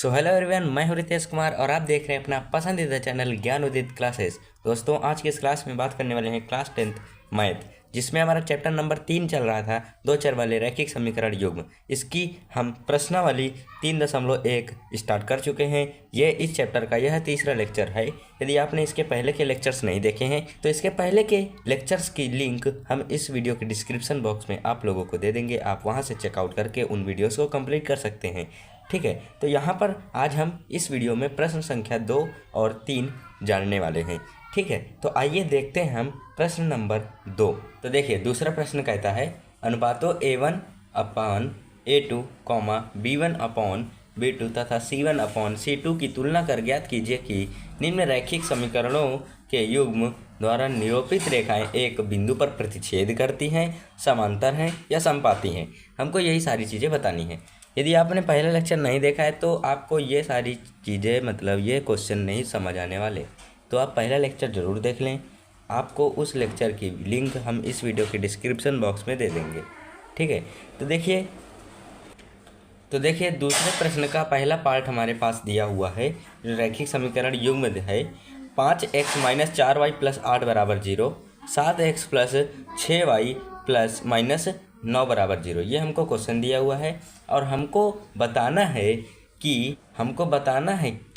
So hello everyone, मैं हूं रितेश कुमार और आप देख रहे हैं अपना पसंदीदा चैनल ज्ञान उदित क्लासेस। दोस्तों, आज की इस क्लास में बात करने वाले हैं क्लास 10th मैथ, जिसमें हमारा चैप्टर नंबर 3 चल रहा था, दो चर वाले रैखिक समीकरण युग्म। इसकी हम प्रश्नावली 3.1 स्टार्ट कर चुके हैं। ये इस चैप्टर का यह तीसरा लेक्चर है। यदि आपने इसके पहले के लेक्चर्स नहीं देखे हैं तो इसके पहले के लेक्चर्स की लिंक हम इस वीडियो के डिस्क्रिप्शन बॉक्स में आप लोगों को दे देंगे। आप वहाँ से चेकआउट करके उन वीडियोज़ को कंप्लीट कर सकते हैं। ठीक है, तो यहाँ पर आज हम इस वीडियो में प्रश्न संख्या 2 और 3 जानने वाले हैं। ठीक है, तो आइए देखते हैं हम प्रश्न नंबर 2। तो देखिए, दूसरा प्रश्न कहता है अनुपातों A1 अपान A2, B1 अपान B2 तथा C1 अपान C2 की तुलना कर ज्ञात कीजिए कि निम्न रैखिक समीकरणों के युग्म द्वारा निरूपित रेखाएं एक बिंदु पर प्रतिच्छेद करती हैं, समांतर हैं या समपाती हैं। हमको यही सारी चीज़ें बतानी हैं। यदि आपने पहला लेक्चर नहीं देखा है तो आपको ये सारी चीज़ें ये क्वेश्चन नहीं समझ आने वाले, तो आप पहला लेक्चर ज़रूर देख लें। आपको उस लेक्चर की लिंक हम इस वीडियो के डिस्क्रिप्शन बॉक्स में दे देंगे। ठीक है, तो देखिए दूसरे प्रश्न का पहला पार्ट हमारे पास दिया हुआ है, जो रैखिक समीकरण युग्म है। 5x - 4y + 8 = 0, 7x + 6y ± 9 = 0। ये हमको क्वेश्चन दिया हुआ है और हमको बताना है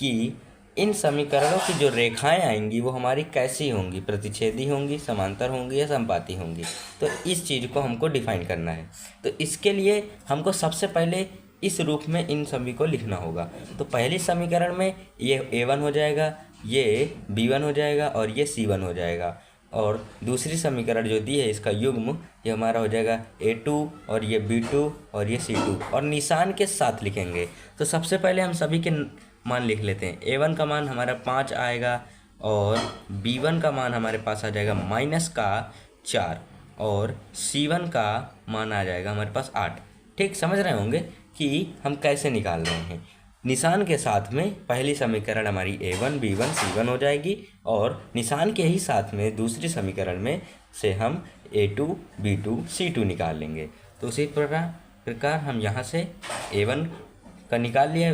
कि इन समीकरणों की जो रेखाएं आएंगी वो हमारी कैसी होंगी, प्रतिच्छेदी होंगी, समांतर होंगी या समपाती होंगी। तो इस चीज़ को हमको डिफाइन करना है। तो इसके लिए हमको सबसे पहले इस रूप में इन सभी को लिखना होगा। तो पहली समीकरण में ये A1 हो जाएगा, ये B1 हो जाएगा और ये C1 हो जाएगा। और दूसरी समीकरण जो दी है इसका युग्म, ये हमारा हो जाएगा A2 और ये B2 और ये C2, और निशान के साथ लिखेंगे। तो सबसे पहले हम सभी के मान लिख लेते हैं। A1 का मान हमारा 5 आएगा और B1 का मान हमारे पास आ जाएगा -4 और C1 का मान आ जाएगा हमारे पास 8। ठीक, समझ रहे होंगे कि हम कैसे निकाल रहे हैं। निशान के साथ में पहली समीकरण हमारी A1 B1 C1 हो जाएगी और निशान के ही साथ में दूसरी समीकरण में से हम A2 B2 C2 निकाल लेंगे। तो उसी प्रकार हम यहाँ से A1 का निकाल लिया,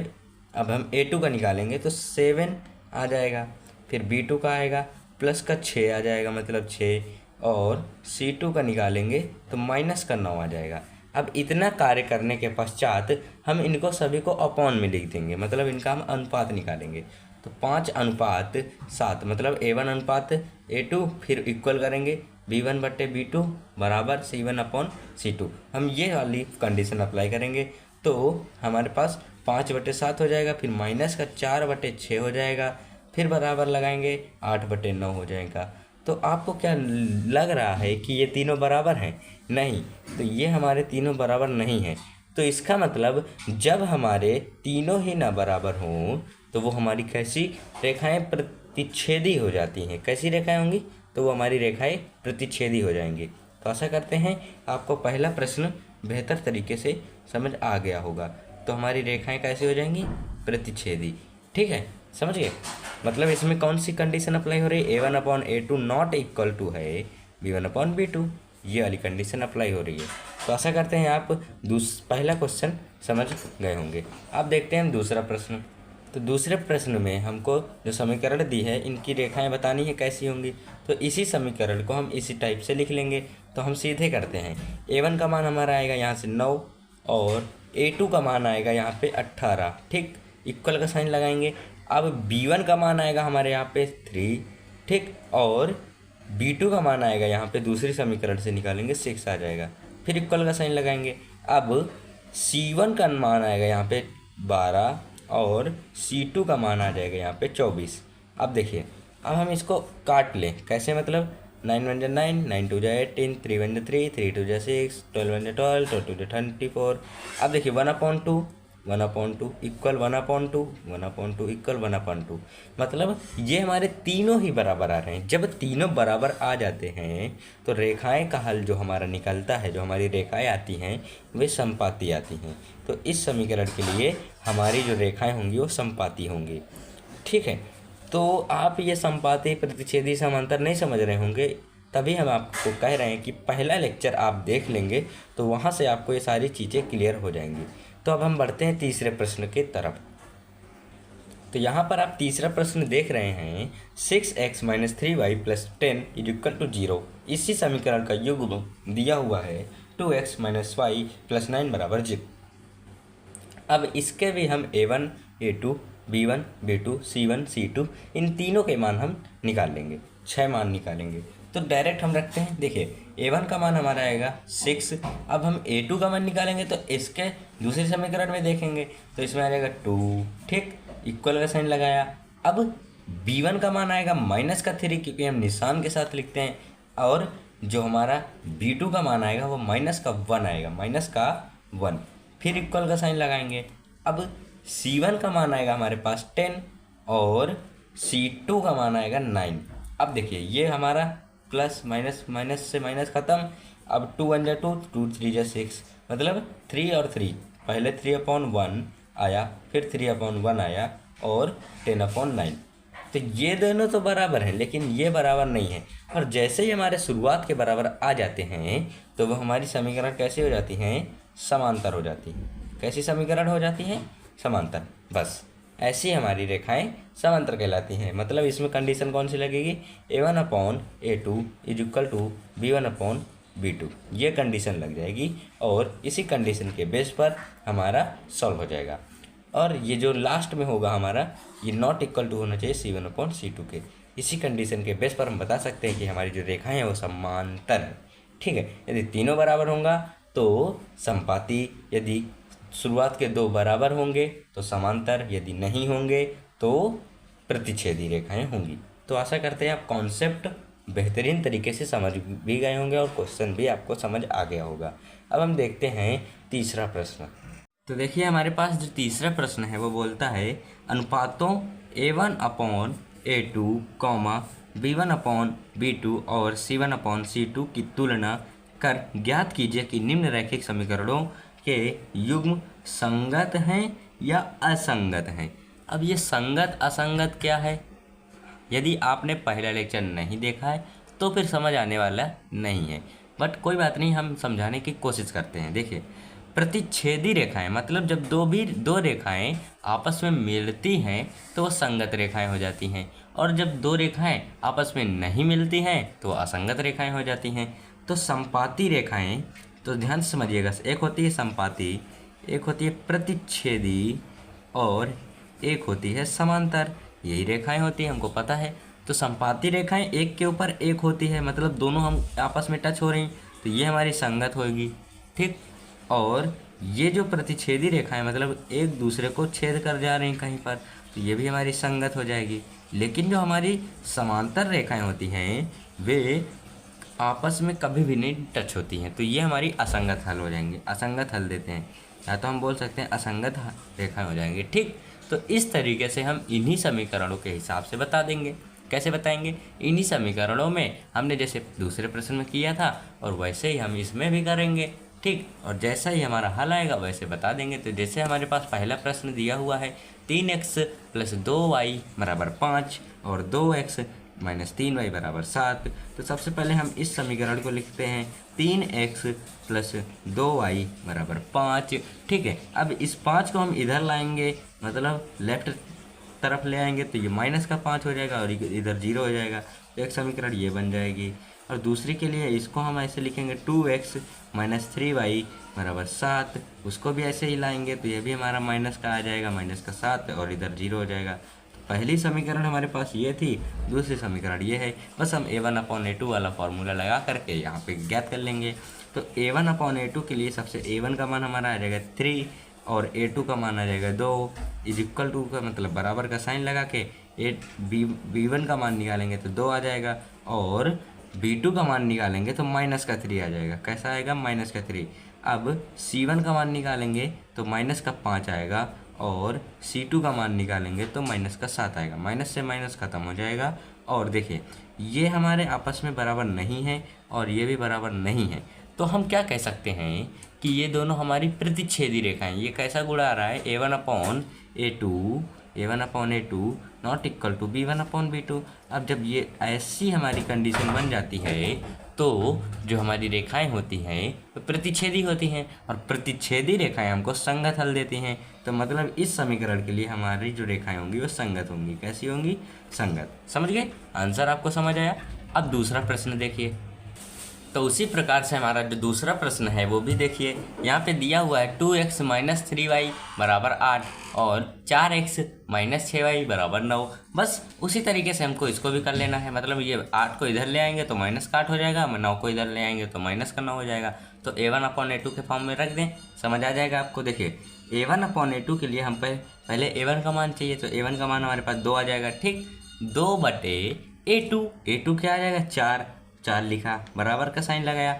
अब हम A2 का निकालेंगे तो 7 आ जाएगा, फिर B2 का आएगा प्लस का 6 आ जाएगा, मतलब 6, और C2 का निकालेंगे तो -9 आ जाएगा। अब इतना कार्य करने के पश्चात हम इनको सभी को अपॉन में लिख देंगे, मतलब इनका हम अनुपात निकालेंगे। तो 5:7 मतलब A1 अनुपात A2, फिर इक्वल करेंगे B1/B2 बराबर C1/C2। हम ये वाली कंडीशन अप्लाई करेंगे तो हमारे पास 5/7 हो जाएगा, फिर -4/6 हो जाएगा, फिर बराबर लगाएंगे 8/9 हो जाएगा। तो आपको क्या लग रहा है कि ये तीनों बराबर हैं? नहीं, तो ये हमारे तीनों बराबर नहीं हैं। तो इसका मतलब जब हमारे तीनों ही ना बराबर हों तो वो हमारी कैसी रेखाएं प्रतिच्छेदी हो जाती हैं। कैसी रेखाएं होंगी? तो वो हमारी रेखाएं प्रतिच्छेदी हो जाएंगी। तो आशा करते हैं आपको पहला प्रश्न बेहतर तरीके से समझ आ गया होगा। तो हमारी रेखाएं कैसी हो जाएंगी? प्रतिच्छेदी। ठीक है, समझ गए? मतलब इसमें कौन सी कंडीशन अप्लाई हो रही है? A1/A2 नॉट इक्वल टू है B1/B2, ये वाली कंडीशन अप्लाई हो रही है। तो आशा करते हैं आप पहला क्वेश्चन समझ गए होंगे। अब देखते हैं दूसरा प्रश्न। तो दूसरे प्रश्न में हमको जो समीकरण दी है इनकी रेखाएं बतानी है कैसी होंगी। तो इसी समीकरण को हम इसी टाइप से लिख लेंगे। तो हम सीधे करते हैं। A1 का मान हमारा आएगा यहाँ से 9 और A2 का मान आएगा यहाँ पे 18। ठीक, इक्वल का साइन लगाएंगे। अब B1 का मान आएगा हमारे यहाँ पे 3। ठीक, और B2 का मान आएगा यहाँ पे दूसरी समीकरण से निकालेंगे 6 आ जाएगा, फिर इक्वल का साइन लगाएंगे। अब C1 का मान आएगा यहाँ पे 12 और C2 का मान आ जाएगा यहाँ पे 24। अब देखिए, अब हम इसको काट लें। कैसे? मतलब 9 × 1 = 9, 9 × 2 = 18, 3 × 1 = 3, 3 × 2 = 6, 12 × 1 = 12, 12 × 2 = 24। अब देखिए 1/2 1/2 इक्वल 1/2 1/2 इक्वल 1/2, मतलब ये हमारे तीनों ही बराबर आ रहे हैं। जब तीनों बराबर आ जाते हैं तो रेखाएं का हल जो हमारा निकलता है, जो हमारी रेखाएं आती हैं वे समपाती आती हैं। तो इस समीकरण के लिए हमारी जो रेखाएं होंगी वो समपाती होंगी। ठीक है, तो आप ये समपाती, प्रतिच्छेदी, समांतर नहीं समझ रहे होंगे, तभी हम आपको कह रहे हैं कि पहला लेक्चर आप देख लेंगे तो वहाँ से आपको ये सारी चीज़ें क्लियर हो जाएंगी। तो अब हम बढ़ते हैं तीसरे प्रश्न की तरफ। तो यहाँ पर आप तीसरा प्रश्न देख रहे हैं 6x - 3y + 10 = 0। इसी समीकरण का युग्म दिया हुआ है 2x - y + 9 = 0। अब इसके भी हम a1, a2, b1, b2, c1, c2 इन तीनों के मान हम निकाल लेंगे, 6 मान निकालेंगे। तो डायरेक्ट हम रखते हैं, देखिए a1 का मान हमारा आएगा 6। अब हम a2 का मान निकालेंगे तो इसके दूसरे समीकरण में देखेंगे तो इसमें आ जाएगा 2, ठीक, इक्वल का साइन लगाया। अब b1 का मान आएगा -3 क्योंकि हम निशान के साथ लिखते हैं, और जो हमारा b2 का मान आएगा वो -1 आएगा, -1, फिर इक्वल का साइन लगाएंगे। अब c1 का मान आएगा हमारे पास 10 और c2 का मान आएगा 9। अब देखिए ये हमारा प्लस माइनस, माइनस से माइनस ख़त्म। अब 2 1 जा 2, 2 3 जा 6, मतलब 3 और 3, पहले 3/1 आया, फिर 3/1 आया और 10/9। तो ये दोनों तो बराबर हैं, लेकिन ये बराबर नहीं है। और जैसे ही हमारे शुरुआत के बराबर आ जाते हैं तो वो हमारी समीकरण कैसी हो जाती हैं, समांतर हो जाती हैं। कैसी समीकरण हो जाती हैं, समांतर। बस ऐसी हमारी रेखाएं समांतर कहलाती हैं। मतलब इसमें कंडीशन कौन सी लगेगी, a1/a2 = b1/b2, ये कंडीशन लग जाएगी और इसी कंडीशन के बेस पर हमारा सॉल्व हो जाएगा। और ये जो लास्ट में होगा हमारा, ये नॉट इक्वल टू होना चाहिए c1/c2 के। इसी कंडीशन के बेस पर हम बता सकते हैं कि हमारी जो रेखाएं हैं वो समांतर है, ठीक है। यदि तीनों बराबर होंगे तो संपाती, यदि शुरुआत के दो बराबर होंगे तो समांतर, यदि नहीं होंगे तो प्रतिच्छेदी रेखाएं होंगी। तो आशा करते हैं आप कॉन्सेप्ट बेहतरीन तरीके से समझ भी गए होंगे और क्वेश्चन भी आपको समझ आ गया होगा। अब हम देखते हैं तीसरा प्रश्न। तो देखिए हमारे पास जो तीसरा प्रश्न है वो बोलता है अनुपातों a1/a2, b1/b2 और c1/c2 की तुलना कर ज्ञात कीजिए कि निम्नलिखित समीकरणों के युग्म संगत हैं या असंगत हैं। अब ये संगत असंगत क्या है, यदि आपने पहला लेक्चर नहीं देखा है तो फिर समझ आने वाला नहीं है, बट कोई बात नहीं, हम समझाने की कोशिश करते हैं। देखिए प्रतिच्छेदी रेखाएं, मतलब जब दो रेखाएं आपस में मिलती हैं तो वो संगत रेखाएं हो जाती हैं, और जब दो रेखाएं आपस में नहीं मिलती हैं तो असंगत रेखाएं हो जाती हैं। तो संपाती रेखाएं, तो ध्यान से समझिएगा, एक होती है संपाती, एक होती है प्रतिच्छेदी और एक होती है समांतर। यही रेखाएं होती हैं, हमको पता है। तो संपाती रेखाएं एक के ऊपर एक होती है, मतलब दोनों हम आपस में टच हो रही, तो ये हमारी संगत होगी, ठीक। और ये जो प्रतिच्छेदी रेखाएं, मतलब एक दूसरे को छेद कर जा रही कहीं पर, तो ये भी हमारी संगत हो जाएगी। लेकिन जो हमारी समांतर रेखाएं होती हैं वे आपस में कभी भी नहीं टच होती हैं, तो ये हमारी असंगत हल हो जाएंगे। असंगत हल देते हैं, या तो हम बोल सकते हैं असंगत रेखाएं हो जाएंगे, ठीक। तो इस तरीके से हम इन्हीं समीकरणों के हिसाब से बता देंगे। कैसे बताएंगे, इन्हीं समीकरणों में हमने जैसे दूसरे प्रश्न में किया था और वैसे ही हम इसमें भी करेंगे, ठीक। और जैसा ही हमारा हल आएगा वैसे बता देंगे। तो जैसे हमारे पास पहला प्रश्न दिया हुआ है 3x + 2y = 5 और 2x - 3y = 7। तो सबसे पहले हम इस समीकरण को लिखते हैं 3x + 2y = 5, ठीक है। अब इस 5 को हम इधर लाएंगे, मतलब लेफ्ट तरफ ले आएंगे, तो ये -5 हो जाएगा और इधर 0 हो जाएगा। तो एक समीकरण ये बन जाएगी। और दूसरी के लिए इसको हम ऐसे लिखेंगे 2x - 3y = 7, उसको भी ऐसे ही लाएंगे, तो ये भी हमारा माइनस का आ जाएगा, -7 और इधर 0 हो जाएगा। तो पहली समीकरण हमारे पास ये थी, दूसरी समीकरण ये है। बस हम a1/a2 वाला फॉर्मूला लगा करके यहाँ पे ज्ञात कर लेंगे। तो a1/a2 के लिए सबसे a1 का मान हमारा आ जाएगा 3 और a2 का मान आ जाएगा 2 = का मतलब बराबर का साइन लगा के b1 का मान निकालेंगे तो 2 आ जाएगा, और b2 का मान निकालेंगे तो -3 आ जाएगा। कैसा आएगा, -3। अब c1 का मान निकालेंगे तो -5 आएगा, और c2 का मान निकालेंगे तो -7 आएगा। माइनस से माइनस ख़त्म हो जाएगा। और देखिए ये हमारे आपस में बराबर नहीं है और ये भी बराबर नहीं है, तो हम क्या कह सकते हैं कि ये दोनों हमारी प्रतिच्छेदी रेखाएं। ये कैसा गुणा आ रहा है, a1/a2 ≠ b1/b2। अब जब ये ऐसी हमारी कंडीशन बन जाती है तो जो हमारी रेखाएं होती हैं वो प्रतिच्छेदी होती हैं, और प्रतिच्छेदी रेखाएं हमको संगत हल देती हैं। तो मतलब इस समीकरण के लिए हमारी जो रेखाएं होंगी वो संगत होंगी। कैसी होंगी? संगत। समझ गए? आंसर आपको समझ आया? अब दूसरा प्रश्न देखिए। तो उसी प्रकार से हमारा जो दूसरा प्रश्न है वो भी देखिए। यहाँ पे दिया हुआ है 2x माइनस 3y बराबर 8 और 4x माइनस 6y बराबर 9। बस उसी तरीके से हमको इसको भी कर लेना है। मतलब ये 8 को इधर ले आएंगे तो माइनस का 8 हो जाएगा, 9 को इधर ले आएंगे तो माइनस का 9 हो जाएगा। तो a1/a2 के फॉर्म में रख दें, समझ आ जाएगा आपको। देखिए a1/a2 के लिए हम पहले a1 का मान चाहिए, तो a1 का मान हमारे पास 2 आ जाएगा। ठीक, 2/a2 क्या आ जाएगा? 4 लिखा, बराबर का साइन लगाया।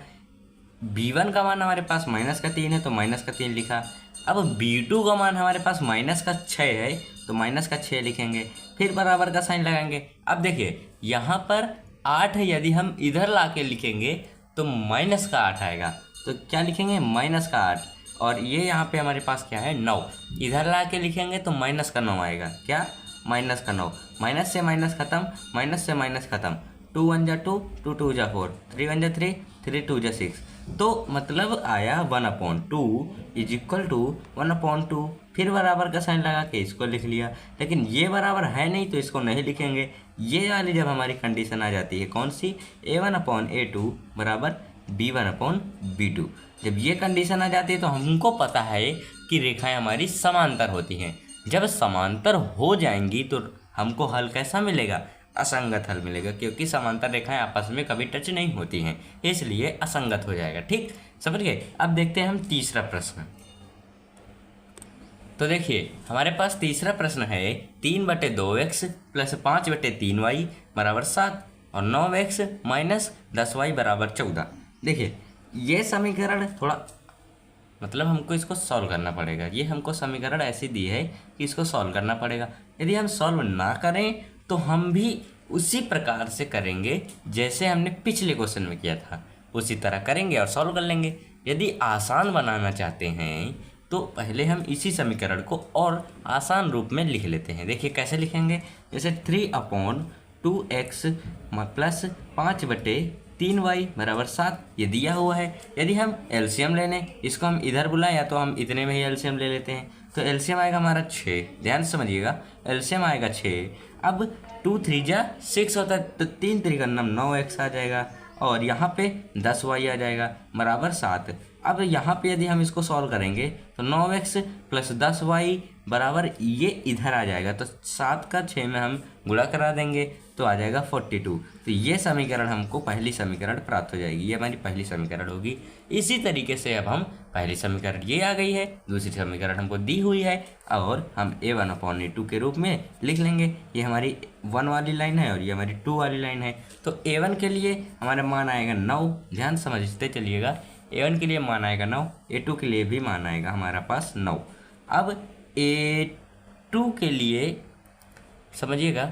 b1 का मान हमारे पास माइनस का 3 है तो माइनस का 3 लिखा। अब b2 का मान हमारे पास माइनस का 6 है तो माइनस का 6 लिखेंगे, फिर बराबर का साइन लगाएंगे। अब देखिए यहाँ पर 8 है, यदि हम इधर ला के लिखेंगे तो माइनस का 8 आएगा। तो क्या लिखेंगे? माइनस का 8। और ये यहाँ पे हमारे पास क्या है? 9। इधर ला के लिखेंगे तो माइनस का 9 आएगा। क्या? माइनस का 9। माइनस से माइनस खत्म, माइनस से माइनस खत्म। 2 1 जा 2, 2 2 जा 4, 3 1 जा 3, 3 2 जा 6। तो मतलब आया 1/2 इज इक्वल टू 1/2। फिर बराबर का साइन लगा के इसको लिख लिया। लेकिन ये बराबर है नहीं तो इसको नहीं लिखेंगे। ये वाली जब हमारी कंडीशन आ जाती है, कौन सी? a1/a2 बराबर b1/b2। जब ये कंडीशन आ जाती है तो हमको पता है कि रेखाएं हमारी समांतर होती हैं। जब समांतर हो जाएंगी तो हमको हल कैसा मिलेगा? असंगत हल मिलेगा, क्योंकि समांतर रेखाएं आपस में कभी टच नहीं होती हैं, इसलिए असंगत हो जाएगा। ठीक, समझ गए? अब देखते हैं हम तीसरा प्रश्न। तो देखिए हमारे पास तीसरा प्रश्न है 3/2x प्लस 5/3y बराबर 7 और 9x माइनस 10y बराबर 14। देखिए ये समीकरण थोड़ा मतलब हमको इसको सॉल्व करना पड़ेगा। ये हमको समीकरण ऐसी दी है कि इसको सॉल्व करना पड़ेगा। यदि हम सॉल्व ना करें तो हम भी उसी प्रकार से करेंगे जैसे हमने पिछले क्वेश्चन में किया था, उसी तरह करेंगे और सॉल्व कर लेंगे। यदि आसान बनाना चाहते हैं तो पहले हम इसी समीकरण को और आसान रूप में लिख लेते हैं। देखिए कैसे लिखेंगे? जैसे 3/2x प्लस 5/3y बराबर 7 ये दिया हुआ है। यदि हम एलसीएम ले लें, इसको हम इधर बुलाएं या तो हम इतने में ही एलसीएम ले लेते हैं। तो एलसीएम आएगा हमारा 6। ध्यान से समझिएगा, एलसीएम आएगा 6। अब 2 3 जा 6 होता है तो 3 3 का 9x आ जाएगा और यहाँ पे 10y आ जाएगा बराबर 7। अब यहाँ पे यदि हम इसको सॉल्व करेंगे तो 9x प्लस 10y बराबर ये इधर आ जाएगा। तो 7 का 6 में हम गुणा करा देंगे तो आ जाएगा 42। तो ये समीकरण हमको पहली समीकरण प्राप्त हो जाएगी। ये हमारी पहली समीकरण होगी। इसी तरीके से अब हम पहली समीकरण ये आ गई है, दूसरी समीकरण हमको दी हुई है और हम a1/a2 के रूप में लिख लेंगे। ये हमारी 1 वाली लाइन है और ये हमारी 2 वाली लाइन है। तो a1 के लिए हमारा मान आएगा 9। ध्यान समझते चलिएगा, a1 के लिए मान आएगा 9, a2 के लिए भी मान आएगा हमारा पास 9। अब a2 के लिए समझिएगा,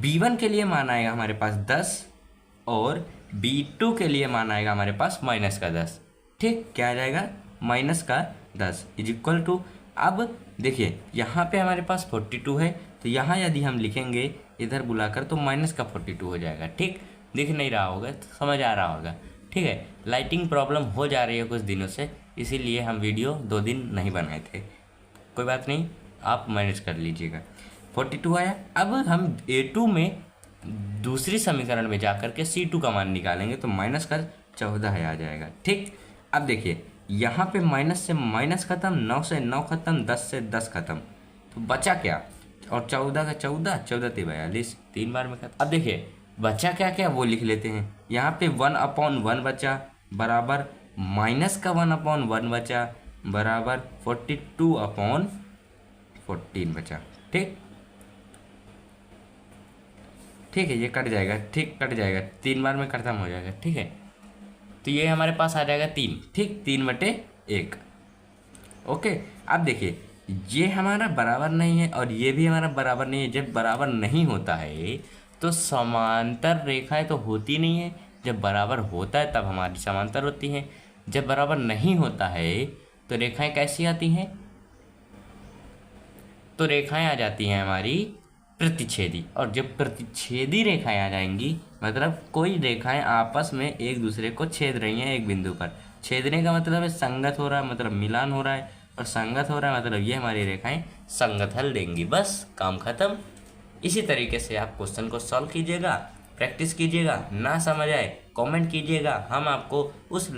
b1 के लिए मान आएगा हमारे पास 10 और b2 के लिए मान आएगा हमारे पास माइनस का 10। ठीक, क्या आ जाएगा? माइनस का 10 इज इक्वल टू। अब देखिए यहाँ पे हमारे पास 42 है तो यहाँ यदि हम लिखेंगे इधर बुलाकर तो माइनस का 42 हो जाएगा। ठीक, दिख नहीं रहा होगा तो समझ आ रहा होगा। ठीक है, लाइटिंग प्रॉब्लम हो जा रही है कुछ दिनों से, इसीलिए हम वीडियो 2 दिन नहीं बनाए थे। कोई बात नहीं, आप मैनेज कर लीजिएगा। 42 आया। अब हम a2 में दूसरी समीकरण में जाकर के c2 का मान निकालेंगे तो माइनस का 14 आ जाएगा। ठीक, अब देखिए यहाँ पे माइनस से माइनस खत्म, 9 से 9 खत्म, 10 से 10 खत्म, तो बचा क्या? और 14 का 14, 14 × 42, 3 बार में खत्म। अब देखिए बचा क्या क्या वो लिख लेते हैं। यहाँ पे 1/1 बचा बराबर माइनस का 1/1 बचा बराबर 42/14 बचा। ठीक, ठीक है, ये कट जाएगा। ठीक, कट जाएगा, 3 बार में खत्म हो जाएगा। ठीक है, तो ये हमारे पास आ जाएगा 3। ठीक, 3/1। ओके, अब देखिए ये हमारा बराबर नहीं है और ये भी हमारा बराबर नहीं है। जब बराबर नहीं होता है तो समांतर रेखाएं तो होती नहीं है। जब बराबर होता है तब हमारी समांतर होती हैं। जब बराबर नहीं होता है तो रेखाएं कैसी आती हैं? तो रेखाएं आ जाती हैं हमारी प्रतिच्छेदी। और जब प्रतिच्छेदी रेखाएं आ जाएंगी मतलब कोई रेखाएं आपस में एक दूसरे को छेद रही हैं एक बिंदु पर। छेदने का मतलब है संगत हो रहा है, मतलब मिलान हो रहा है, और संगत हो रहा है मतलब ये हमारी रेखाएं संगत हल देंगी। बस काम खत्म। इसी तरीके से आप क्वेश्चन को सॉल्व कीजिएगा, प्रैक्टिस कीजिएगा। ना समझ आए कमेंट कीजिएगा, हम आपको उस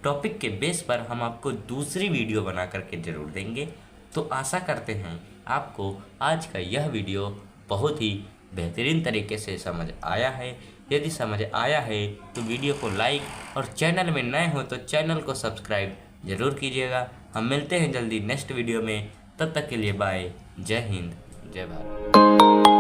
टॉपिक के बेस पर हम आपको दूसरी वीडियो बना करके ज़रूर देंगे। तो आशा करते हैं आपको आज का यह वीडियो बहुत ही बेहतरीन तरीके से समझ आया है। यदि समझ आया है तो वीडियो को लाइक और चैनल में नए हो तो चैनल को सब्सक्राइब ज़रूर कीजिएगा। हम मिलते हैं जल्दी नेक्स्ट वीडियो में, तब तक के लिए बाय। जय हिंद, जय भारत।